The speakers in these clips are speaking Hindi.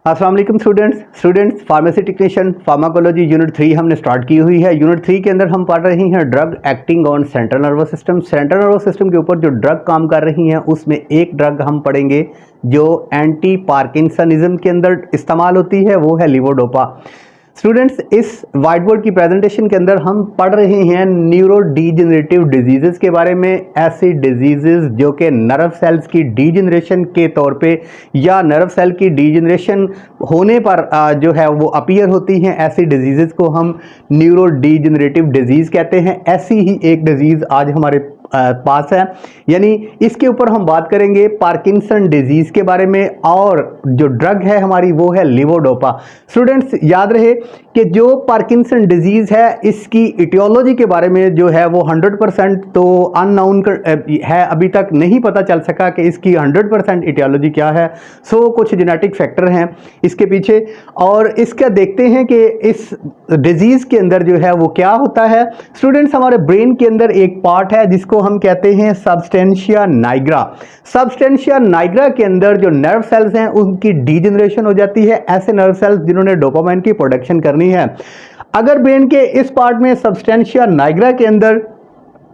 अस्सलाम वालेकुम students pharmacy technician pharmacology unit 3 हमने स्टार्ट की हुई है। यूनिट 3 के अंदर हम पढ़ रही हैं drug acting on central nervous system. Central nervous system के ऊपर जो ड्रग काम कर रही हैं उसमें एक ड्रग हम पढ़ेंगे जो एंटी पार्किंसनिज्म के अंदर इस्तेमाल होती है, वो है लीवोडोपा। स्टूडेंट्स, इस वाइट बोर्ड की प्रेजेंटेशन के अंदर हम पढ़ रहे हैं न्यूरो डीजेनरेटिव डिजीजेस के बारे में। ऐसी डिजीजेस जो कि नर्व सेल्स की डीजेनरेशन के तौर पे या नर्व सेल की डीजेनरेशन होने पर जो है वो अपीयर होती हैं, ऐसी डिजीजेस को हम न्यूरो डीजेनरेटिव डिजीज कहते हैं। ऐसी ही एक डिजीज आज हमारे पास है, यानी इसके ऊपर हम बात करेंगे पार्किंसन डिजीज के बारे में, और जो ड्रग है हमारी वो है लीवोडोपा। स्टूडेंट्स, याद रहे कि जो पार्किंसन डिजीज है इसकी इटियोलॉजी के बारे में जो है वो 100% तो अननाउन है, अभी तक नहीं पता चल सका कि इसकी 100% इटियोलॉजी क्या है। सो कुछ जेनेटिक फैक्टर हैं इसके पीछे, और इसका देखते हैं कि इस डिजीज के अंदर जो है वो क्या होता है। स्टूडेंट्स, हमारे ब्रेन के अंदर एक पार्ट है जिसको हम कहते हैं सबस्टेंशिया नाइग्रा। सबस्टेंशिया नाइग्रा के अंदर जो नर्व सेल्स हैं उनकी डीजेनरेशन हो जाती है। ऐसे नर्व सेल्स जिन्होंने डोपामाइन की प्रोडक्शन करनी है, अगर ब्रेन के इस पार्ट में सबस्टेंशिया नाइग्रा के अंदर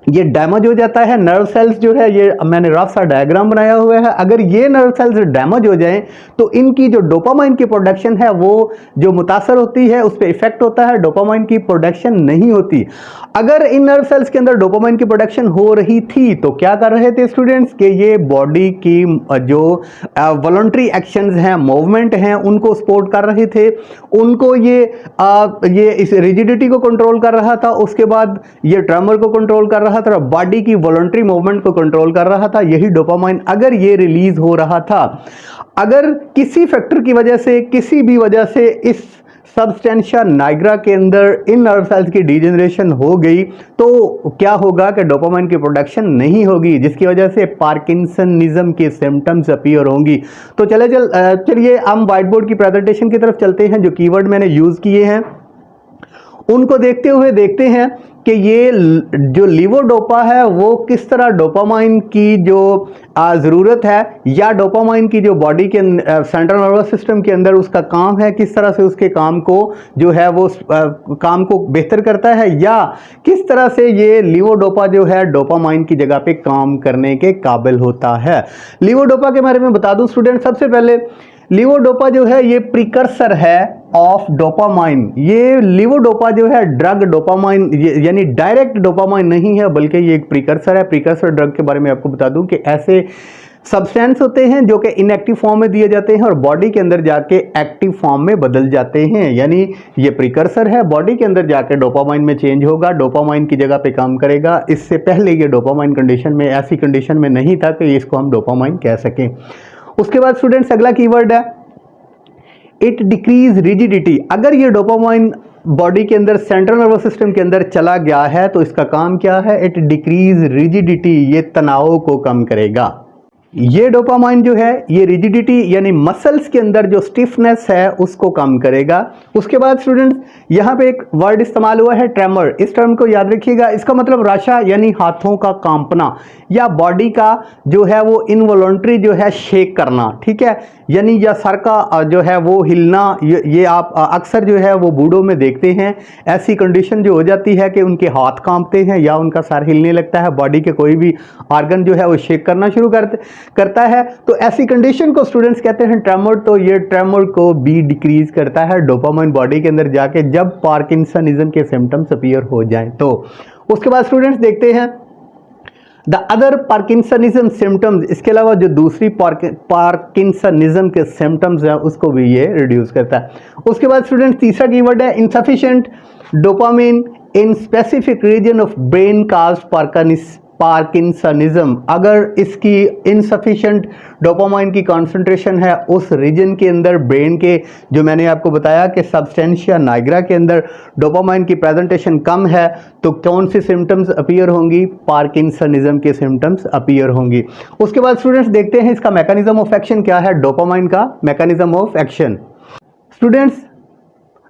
ये डैमेज हो जाता है, नर्व सेल्स जो है, ये मैंने रफ सा डायग्राम बनाया हुआ है, अगर ये नर्व सेल्स डैमेज हो जाएं तो इनकी जो डोपामाइन की प्रोडक्शन है वो जो मुतासर होती है उस पर इफेक्ट होता है, डोपामाइन की प्रोडक्शन नहीं होती। अगर इन नर्व सेल्स के अंदर डोपामाइन की प्रोडक्शन हो रही थी तो क्या कर रहे थे स्टूडेंट्स कि ये बॉडी की जो वॉलंटरी एक्शंस हैं, मूवमेंट हैं, उनको सपोर्ट कर रहे थे, उनको ये इस रिजिडिटी को कंट्रोल कर रहा था, उसके बाद ये ट्रेमर को कंट्रोल कर रहा था, बॉडी की वॉलंटरी मूवमेंट को कंट्रोल कर रहा था। यही डोपामाइन अगर ये रिलीज हो रहा था, अगर किसी फैक्टर की वजह से, किसी भी वजह से इस सबस्टेंशिया नाइग्रा के अंदर इन नर्व सेल्स की डीजेनरेशन हो गई तो क्या होगा कि डोपामाइन की प्रोडक्शन नहीं होगी, जिसकी वजह से पार्किंसनिज्म के सिम्टम्स अपीयर होंगी। तो चलिए हम व्हाइट बोर्ड की प्रेजेंटेशन की तरफ चलते हैं। जो कीवर्ड मैंने यूज किए हैं उनको देखते हुए देखते हैं कि ये जो लीवोडोपा है वो किस तरह डोपामाइन की जो ज़रूरत है या डोपामाइन की जो बॉडी के सेंट्रल नर्वस सिस्टम के अंदर उसका काम है, किस तरह से उसके काम को जो है वो काम को बेहतर करता है, या किस तरह से ये लीवोडोपा जो है डोपामाइन की जगह पे काम करने के काबिल होता है। लीवोडोपा के बारे में बता दूं स्टूडेंट, सबसे पहले लीवोडोपा जो है ये प्रिकर्सर है ऑफ डोपामाइन। ये लीवोडोपा जो है ड्रग डोपामाइन यानी डायरेक्ट डोपामाइन नहीं है, बल्कि ये एक प्रिकर्सर है। प्रिकर्सर ड्रग के बारे में आपको बता दूं कि ऐसे सब्सटेंस होते हैं जो कि इनएक्टिव फॉर्म में दिए जाते हैं और बॉडी के अंदर जाके एक्टिव फॉर्म में बदल जाते हैं, यानी ये प्रिकर्सर है, बॉडी के अंदर जाके डोपामाइन में चेंज होगा, डोपामाइन की जगह पे काम करेगा। इससे पहले ये डोपामाइन कंडीशन में, ऐसी कंडीशन में नहीं था कि इसको हम डोपामाइन कह सकें। उसके बाद स्टूडेंट्स अगला कीवर्ड है इट डिक्रीज रिजिडिटी। अगर ये डोपामाइन बॉडी के अंदर सेंट्रल नर्वस सिस्टम के अंदर चला गया है तो इसका काम क्या है, इट डिक्रीज रिजिडिटी, ये तनाव को कम करेगा। ये डोपामाइन जो है ये रिजिडिटी यानी मसल्स के अंदर जो स्टिफनेस है उसको कम करेगा। उसके बाद स्टूडेंट्स यहाँ पे एक वर्ड इस्तेमाल हुआ है ट्रेमर, इस टर्म को याद रखिएगा। इसका मतलब राशा यानी हाथों का कांपना या बॉडी का जो है वो इनवॉलंटरी जो है शेक करना, ठीक है, यानी या सर का जो है वो हिलना। ये आप अक्सर जो है वो बूढ़ों में देखते हैं, ऐसी कंडीशन जो हो जाती है कि उनके हाथ कांपते हैं या उनका सर हिलने लगता है, बॉडी के कोई भी ऑर्गन जो है वो शेक करना शुरू करता है। तो ऐसी कंडीशन को स्टूडेंट्स कहते हैं ट्रेमर। तो ये ट्रेमर को भी डिक्रीज करता है डोपामाइन बॉडी के अंदर जाके जब पार्किंसनिज्म के सिम्टम्स अपीयर हो जाएं तो। उसके बाद स्टूडेंट्स देखते हैं द अदर पार्किंसनिज्म सिम्टम्स, इसके अलावा जो दूसरी पार्किंसनिज्म के सिम्टम्स हैं उसको भी ये रिड्यूस करता है। उसके बाद स्टूडेंट्स तीसरा कीवर्ड है insufficient dopamine in specific region of brain caused parkinsonism. अगर इसकी इनसफिशिएंट डोपामाइन की कॉन्सेंट्रेशन है उस रीजन के अंदर ब्रेन के, जो मैंने आपको बताया कि सबस्टेंशिया नाइग्रा के अंदर डोपामाइन की प्रेजेंटेशन कम है, तो कौन सी सिम्टम्स अपीयर होंगी, पार्किंसनिज्म के सिम्टम्स अपीयर होंगी। उसके बाद स्टूडेंट्स देखते हैं इसका मैकेनिज्म ऑफ एक्शन क्या है, डोपामाइन का mechanism of action. Students,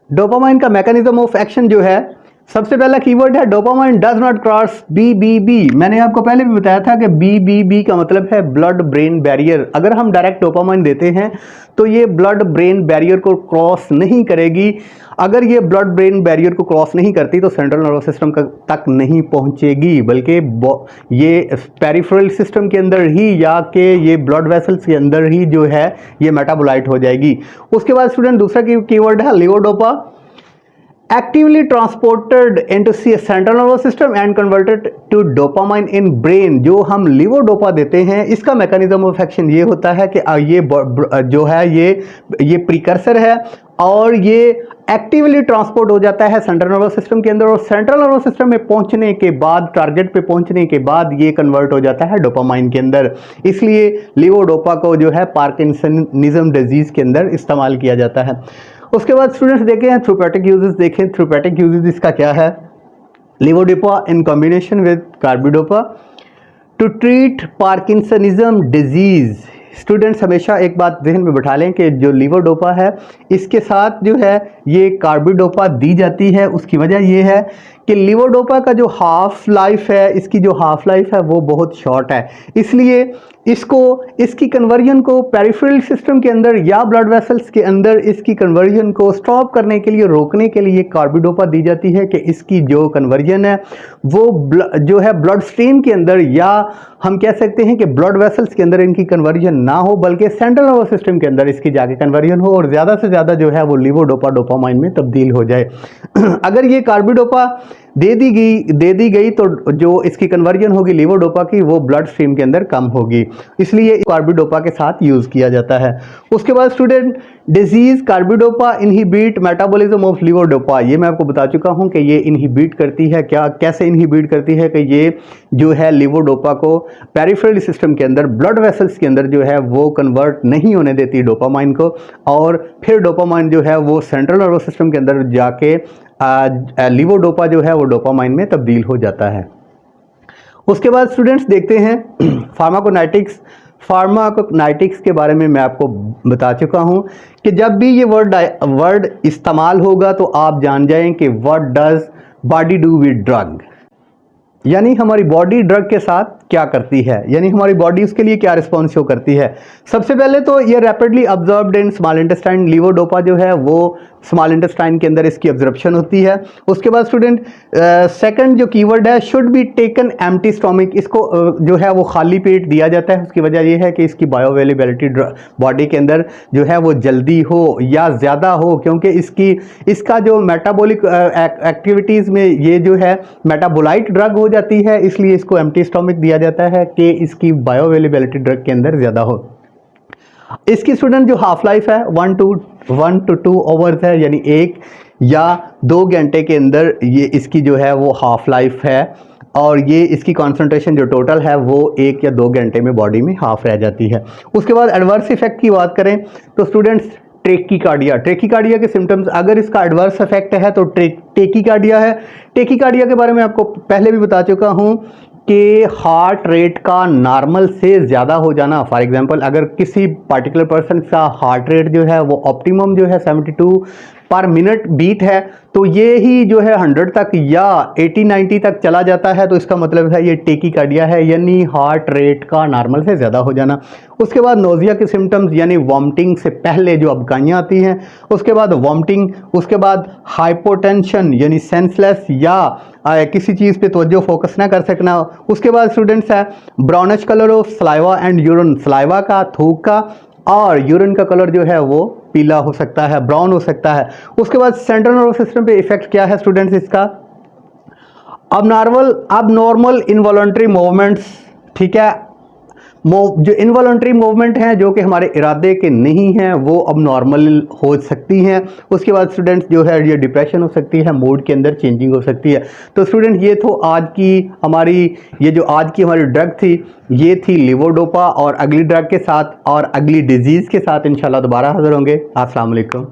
dopamine का मैकेनिज्म ऑफ एक्शन जो है सबसे पहला कीवर्ड है dopamine does not cross BBB। मैंने आपको पहले भी बताया था कि BBB का मतलब है ब्लड ब्रेन बैरियर। अगर हम डायरेक्ट डोपामाइन देते हैं तो ये ब्लड ब्रेन बैरियर को क्रॉस नहीं करेगी। अगर ये ब्लड ब्रेन बैरियर को क्रॉस नहीं करती तो सेंट्रल नर्वस सिस्टम तक नहीं पहुंचेगी, बल्कि ये पेरिफेरल सिस्टम के अंदर ही या के ये ब्लड वेसल्स के अंदर ही जो है ये मेटाबोलाइट हो जाएगी। उसके बाद स्टूडेंट दूसरा कीवर्ड है levodopa. actively transported into central nervous system and converted to dopamine in brain। जो हम लीवोडोपा देते हैं इसका मैकेनिज्म ऑफ एक्शन ये होता है कि ये जो है ये प्रिकर्सर है और ये एक्टिवली ट्रांसपोर्ट हो जाता है सेंट्रल नर्वस सिस्टम के अंदर, और सेंट्रल नर्वस सिस्टम में पहुंचने के बाद, टारगेट पे पहुंचने के बाद ये कन्वर्ट हो जाता है डोपामाइन के अंदर। इसलिए लीवोडोपा को जो है पार्किंसनिज्म डिजीज के अंदर इस्तेमाल किया जाता है। उसके बाद स्टूडेंट्स देखें थ्योरेटिक यूजेस, देखें थ्योरेटिक यूजेस इसका क्या है। Levodopa in combination with carbidopa to treat parkinsonism disease. Students हमेशा एक बात ध्यान में बिठा लें कि जो लीवोडोपा है इसके साथ जो है ये कार्बिडोपा दी जाती है। उसकी वजह ये है कि लीवोडोपा का जो हाफ लाइफ है, इसकी जो हाफ लाइफ है वो बहुत शॉर्ट है, इसलिए इसकी कन्वर्जन को पेरिफेरल सिस्टम के अंदर या ब्लड वेसल्स के अंदर इसकी कन्वर्जन को स्टॉप करने के लिए, रोकने के लिए कार्बिडोपा दी जाती है कि इसकी जो कन्वर्जन है वो जो है ब्लड स्ट्रीम के अंदर, या हम कह सकते हैं कि ब्लड वेसल्स के अंदर इनकी कन्वर्जन ना हो बल्कि सेंट्रल नर्वस सिस्टम के अंदर इसकी जाके कन्वर्जन हो और ज़्यादा से ज़्यादा जो है वो लीवोडोपा डोपामाइन में तब्दील हो जाए। अगर ये कार्बिडोपा दे दी गई तो जो इसकी कन्वर्जन होगी लीवोडोपा की वो ब्लड स्ट्रीम के अंदर कम होगी, इसलिए कार्बिडोपा के साथ यूज़ किया जाता है। उसके बाद student disease carbidopa inhibit metabolism of levodopa. ये मैं आपको बता चुका हूँ कि ये इनहिबिट करती है, क्या कैसे इनहिबिट करती है कि ये जो है लीवोडोपा को पेरिफेरल सिस्टम के अंदर ब्लड वेसल्स के अंदर जो है वो कन्वर्ट नहीं होने देती डोपामाइन को, और फिर डोपामाइन जो है वो सेंट्रल नर्वस सिस्टम के अंदर जाके लीवोडोपा जो है वो डोपामाइन में तब्दील हो जाता है। उसके बाद स्टूडेंट्स देखते हैं फार्माकोनाइटिक्स। फार्माकोनाइटिक्स के बारे में मैं आपको बता चुका हूं कि जब भी ये वर्ड इस्तेमाल होगा तो आप जान जाएं कि what does body do with drug, यानी हमारी बॉडी ड्रग के साथ क्या करती है, यानी हमारी बॉडी उसके लिए क्या रिस्पॉन्स शो करती है। सबसे पहले तो ये rapidly observed in small intestine. Levodopa जो है वो स्मॉल इंटेस्टाइन के अंदर इसकी ऑब्जर्प्शन होती है। उसके बाद स्टूडेंट सेकंड जो कीवर्ड है should be taken empty stomach. इसको जो है वो खाली पेट दिया जाता है। उसकी वजह ये है कि इसकी बायोअवेलेबिलिटी बॉडी के अंदर जो है वो जल्दी हो या ज़्यादा हो, क्योंकि इसका जो मेटाबॉलिक एक्टिविटीज़ में ये जो है मेटाबोलाइट ड्रग हो जाती है, इसलिए इसको एम्प्टी स्टोमिक दिया जाता है कि इसकी बायोअवेलेबिलिटी ड्रग के अंदर ज़्यादा हो। इसकी स्टूडेंट जो हाफ लाइफ है 1 to 2 आवर्स है, यानी 1 या 2 घंटे के अंदर ये इसकी जो है वो हाफ लाइफ है, और ये इसकी कॉन्सेंट्रेशन जो टोटल है वो 1 या 2 घंटे में बॉडी में हाफ रह जाती है। उसके बाद एडवर्स इफेक्ट की बात करें तो स्टूडेंट्स ट्रेकिकार्डिया के सिम्टम्स, अगर इसका एडवर्स इफेक्ट है तो टेकिकार्डिया है। टेकिकार्डिया के बारे में आपको पहले भी बता चुका हूँ कि हार्ट रेट का नॉर्मल से ज़्यादा हो जाना। फॉर एग्जांपल अगर किसी पार्टिकुलर पर्सन का हार्ट रेट जो है वो ऑप्टिमम जो है 72 पर मिनट बीट है, तो ये ही जो है 100 तक या 80-90 तक चला जाता है, तो इसका मतलब है ये टेकिकार्डिया है, यानी हार्ट रेट का नॉर्मल से ज़्यादा हो जाना। उसके बाद नोजिया के सिम्टम्स, यानी वॉमिटिंग से पहले जो अबकाइयाँ आती हैं, उसके बाद वॉमिटिंग, उसके बाद हाइपोटेंशन यानी सेंसलेस या किसी चीज़ पे तवज्जो फोकस ना कर सकना। उसके बाद स्टूडेंट्स है brownish colour of saliva and urine, saliva का, थूक का और यूरिन का कलर जो है वो पीला हो सकता है, ब्राउन हो सकता है। उसके बाद सेंट्रल नर्वस सिस्टम पे इफेक्ट क्या है स्टूडेंट्स इसका, अबनॉर्मल इनवॉलंटरी मूवमेंट्स, ठीक है, जो इनवॉलंटरी मूवमेंट हैं जो कि हमारे इरादे के नहीं हैं वो अब नॉर्मल हो सकती हैं। उसके बाद स्टूडेंट्स जो है ये डिप्रेशन हो सकती है, मूड के अंदर चेंजिंग हो सकती है। तो स्टूडेंट ये तो आज की हमारी ड्रग थी, ये थी लीवोडोपा, और अगली ड्रग के साथ और अगली डिजीज़ के साथ इंशाल्लाह दोबारा हाजिर होंगे। अस्सलाम वालेकुम।